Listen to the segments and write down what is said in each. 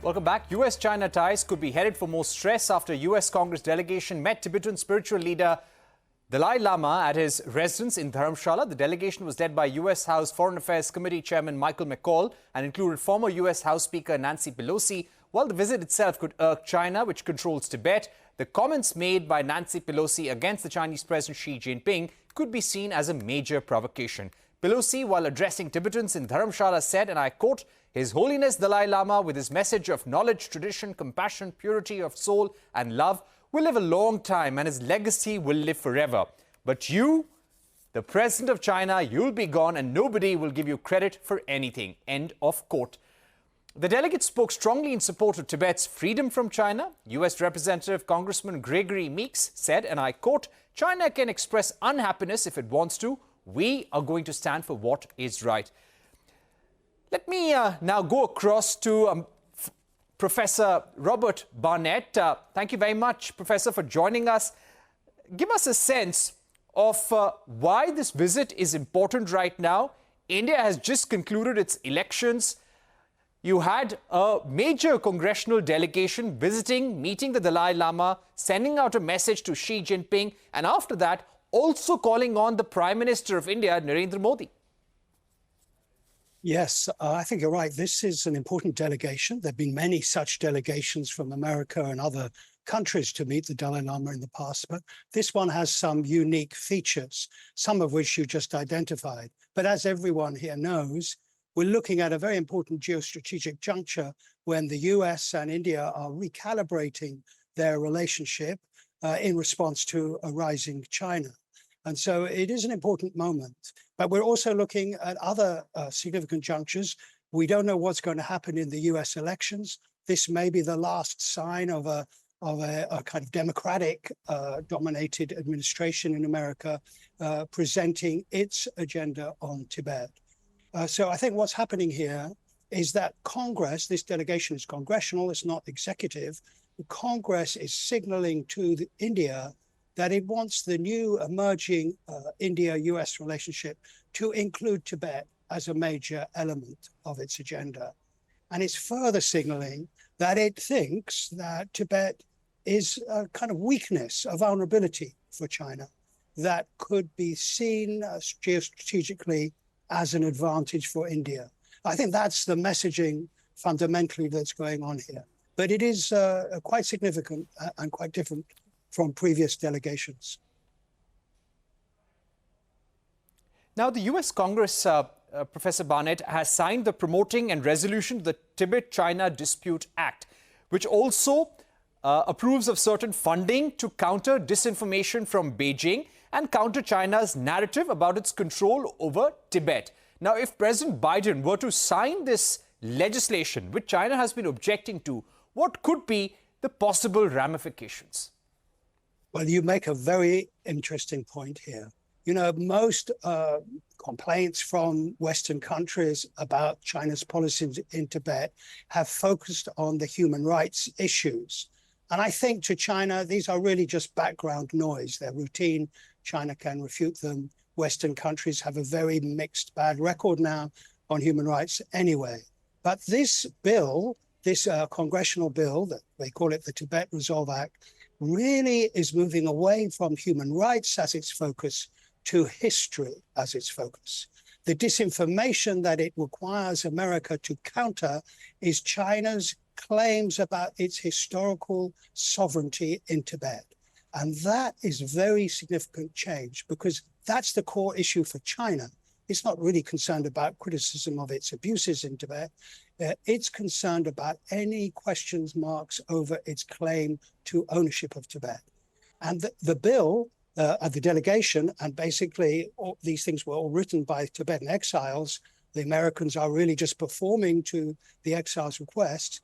Welcome back. US-China ties could be headed for more stress after US Congress delegation met Tibetan spiritual leader Dalai Lama at his residence in Dharamshala. The delegation was led by US House Foreign Affairs Committee Chairman Michael McCaul and included former US House Speaker Nancy Pelosi. While the visit itself could irk China, which controls Tibet, the comments made by Nancy Pelosi against the Chinese President Xi Jinping could be seen as a major provocation. Pelosi, while addressing Tibetans in Dharamshala, said, and I quote, "His Holiness Dalai Lama, with his message of knowledge, tradition, compassion, purity of soul and love, will live a long time and his legacy will live forever. But you, the President of China, you'll be gone and nobody will give you credit for anything." End of quote. The delegate spoke strongly in support of Tibet's freedom from China. US Representative Congressman Gregory Meeks said, and I quote, "China can express unhappiness if it wants to. We are going to stand for what is right." Let me now go across to Professor Robert Barnett. Thank you very much, Professor, for joining us. Give us a sense of why this visit is important right now. India has just concluded its elections. You had a major congressional delegation visiting, meeting the Dalai Lama, sending out a message to Xi Jinping, and after that, also calling on the Prime Minister of India, Narendra Modi. Yes, I think you're right. This is an important delegation. There have been many such delegations from America and other countries to meet the Dalai Lama in the past, but this one has some unique features, some of which you just identified. But as everyone here knows, we're looking at a very important geostrategic juncture when the US and India are recalibrating their relationship in response to a rising China. And so it is an important moment. But we're also looking at other significant junctures. We don't know what's going to happen in the US elections. This may be the last sign of a kind of democratic dominated administration in America presenting its agenda on Tibet. So I think what's happening here is that Congress, this delegation is congressional, it's not executive. Congress is signaling to India that it wants the new emerging India-US relationship to include Tibet as a major element of its agenda. And it's further signaling that it thinks that Tibet is a kind of weakness, a vulnerability for China that could be seen geostrategically as an advantage for India. I think that's the messaging fundamentally that's going on here. But it is quite significant and quite different from previous delegations. Now, the US Congress, Professor Barnett, has signed the Promoting and Resolution of the Tibet-China Dispute Act, which also approves of certain funding to counter disinformation from Beijing and counter China's narrative about its control over Tibet. Now, if President Biden were to sign this legislation, which China has been objecting to, what could be the possible ramifications? Well, you make a very interesting point here. You know, most complaints from Western countries about China's policies in Tibet have focused on the human rights issues. And I think to China, these are really just background noise. They're routine. China can refute them. Western countries have a very mixed, bad record now on human rights anyway. But this bill, this congressional bill, that they call it the Tibet Resolve Act, really is moving away from human rights as its focus to history as its focus. The disinformation that it requires America to counter is China's claims about its historical sovereignty in Tibet. And that is very significant change because that's the core issue for China. It's not really concerned about criticism of its abuses in Tibet. It's concerned about any questions marks over its claim to ownership of Tibet. And the bill, the delegation, and basically all these things were all written by Tibetan exiles. The Americans are really just performing to the exiles' request.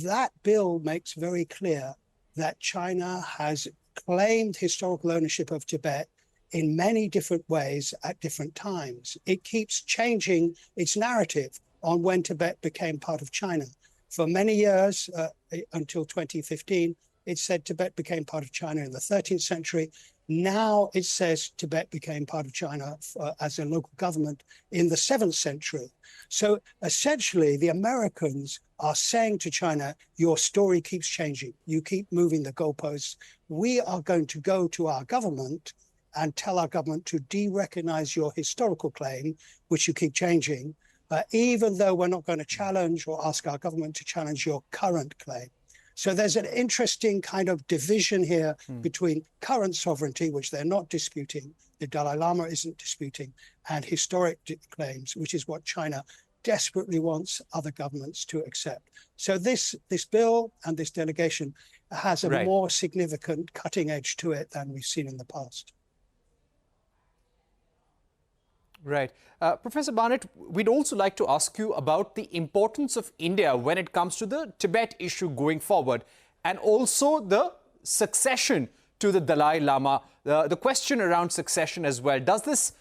That bill makes very clear that China has claimed historical ownership of Tibet in many different ways at different times. It keeps changing its narrative on when Tibet became part of China. For many years, until 2015, it said Tibet became part of China in the 13th century. Now it says Tibet became part of China as a local government in the 7th century. So essentially, the Americans are saying to China, your story keeps changing. You keep moving the goalposts. We are going to go to our government and tell our government to de-recognize your historical claim, which you keep changing, even though we're not going to challenge or ask our government to challenge your current claim. So there's an interesting kind of division here between current sovereignty, which they're not disputing, the Dalai Lama isn't disputing, and historic claims, which is what China desperately wants other governments to accept. So this bill and this delegation has a more significant cutting edge to it than we've seen in the past. Right. Professor Barnett, we'd also like to ask you about the importance of India when it comes to the Tibet issue going forward, and also the succession to the Dalai Lama, the question around succession as well. Does this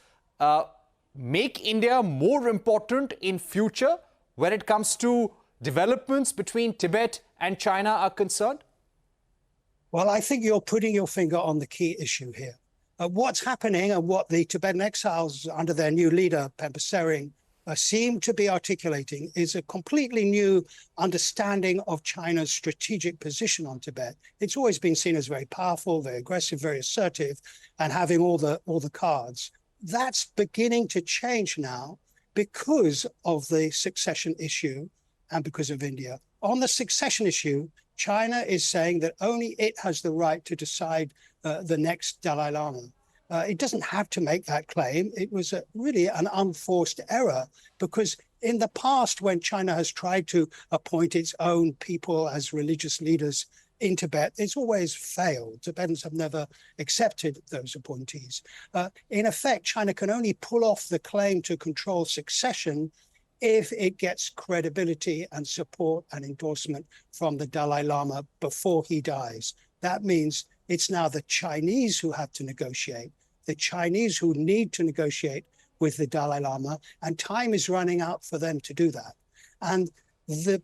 make India more important in future when it comes to developments between Tibet and China are concerned? Well, I think you're putting your finger on the key issue here. What's happening and what the Tibetan exiles under their new leader, Pemba Tsering, seem to be articulating is a completely new understanding of China's strategic position on Tibet. It's always been seen as very powerful, very aggressive, very assertive, and having all the cards. That's beginning to change now because of the succession issue and because of India. On the succession issue, China is saying that only it has the right to decide the next Dalai Lama. It doesn't have to make that claim. It was really an unforced error because in the past, when China has tried to appoint its own people as religious leaders in Tibet, it's always failed. Tibetans have never accepted those appointees. In effect, China can only pull off the claim to control succession if it gets credibility and support and endorsement from the Dalai Lama before he dies. That means it's now the Chinese who have to negotiate, the Chinese who need to negotiate with the Dalai Lama, and time is running out for them to do that. And the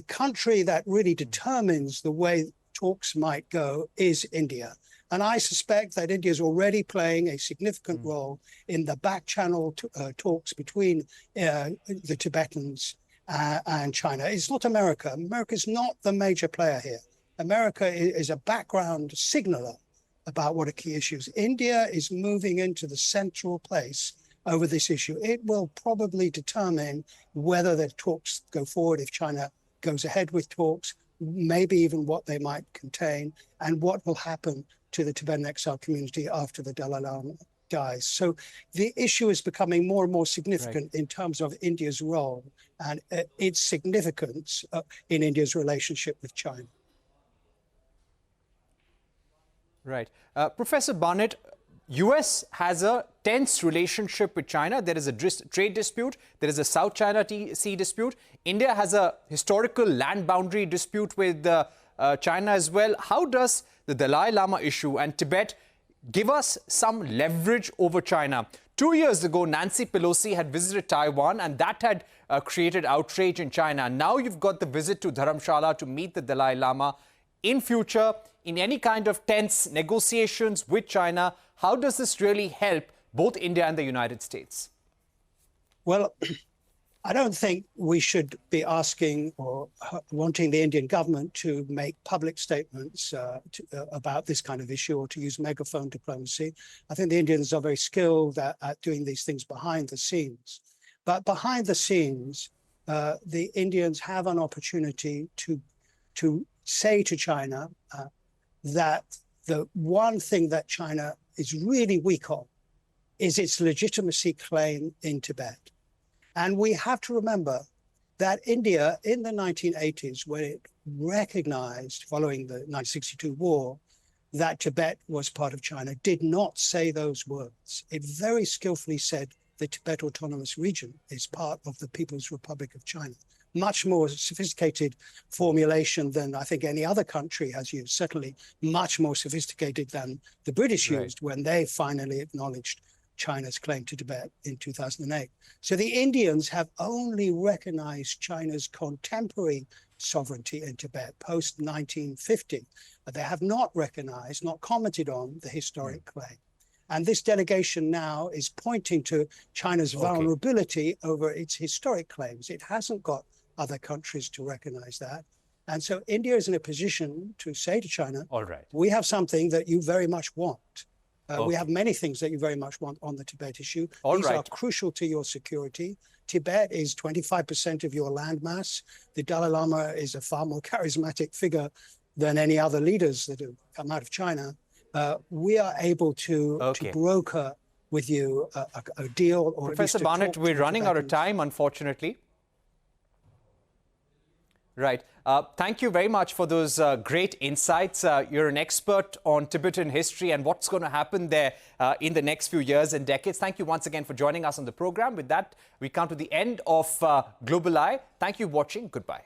country that really determines the way talks might go is India. And I suspect that India is already playing a significant role in the back channel talks between the Tibetans and China. It's not America. America is not the major player here. America is a background signaler about what are key issues. India is moving into the central place over this issue. It will probably determine whether the talks go forward, if China goes ahead with talks, maybe even what they might contain, and what will happen to the Tibetan exile community after the Dalai Lama dies. So the issue is becoming more and more significant in terms of India's role and its significance in India's relationship with China. Right. Professor Barnett, US has a tense relationship with China. There is a trade dispute. There is a South China Sea dispute. India has a historical land boundary dispute with China as well. How does the Dalai Lama issue and Tibet give us some leverage over China? 2 years ago, Nancy Pelosi had visited Taiwan, and that had created outrage in China. Now you've got the visit to Dharamshala to meet the Dalai Lama. In future, in any kind of tense negotiations with China, how does this really help both India and the United States? Well, I don't think we should be asking or wanting the Indian government to make public statements about this kind of issue or to use megaphone diplomacy. I think the Indians are very skilled at doing these things behind the scenes. But behind the scenes, the Indians have an opportunity to say to China that the one thing that China is really weak on is its legitimacy claim in Tibet. And we have to remember that India in the 1980s, when it recognized following the 1962 war that Tibet was part of China, did not say those words. It very skillfully said the Tibet Autonomous Region is part of the People's Republic of China. Much more sophisticated formulation than I think any other country has used, certainly much more sophisticated than the British used when they finally acknowledged China's claim to Tibet in 2008. So the Indians have only recognized China's contemporary sovereignty in Tibet post 1950. But they have not recognized, not commented on the historic claim. And this delegation now is pointing to China's vulnerability over its historic claims. It hasn't got other countries to recognize that. And so India is in a position to say to China, all right, we have something that you very much want. We have many things that you very much want on the Tibet issue. These are crucial to your security. Tibet is 25% of your landmass. The Dalai Lama is a far more charismatic figure than any other leaders that have come out of China. We are able to broker with you a deal. Or Professor Barnett, we're running out of time, unfortunately. Right. Thank you very much for those great insights. You're an expert on Tibetan history and what's going to happen there in the next few years and decades. Thank you once again for joining us on the program. With that, we come to the end of Global Eye. Thank you for watching. Goodbye.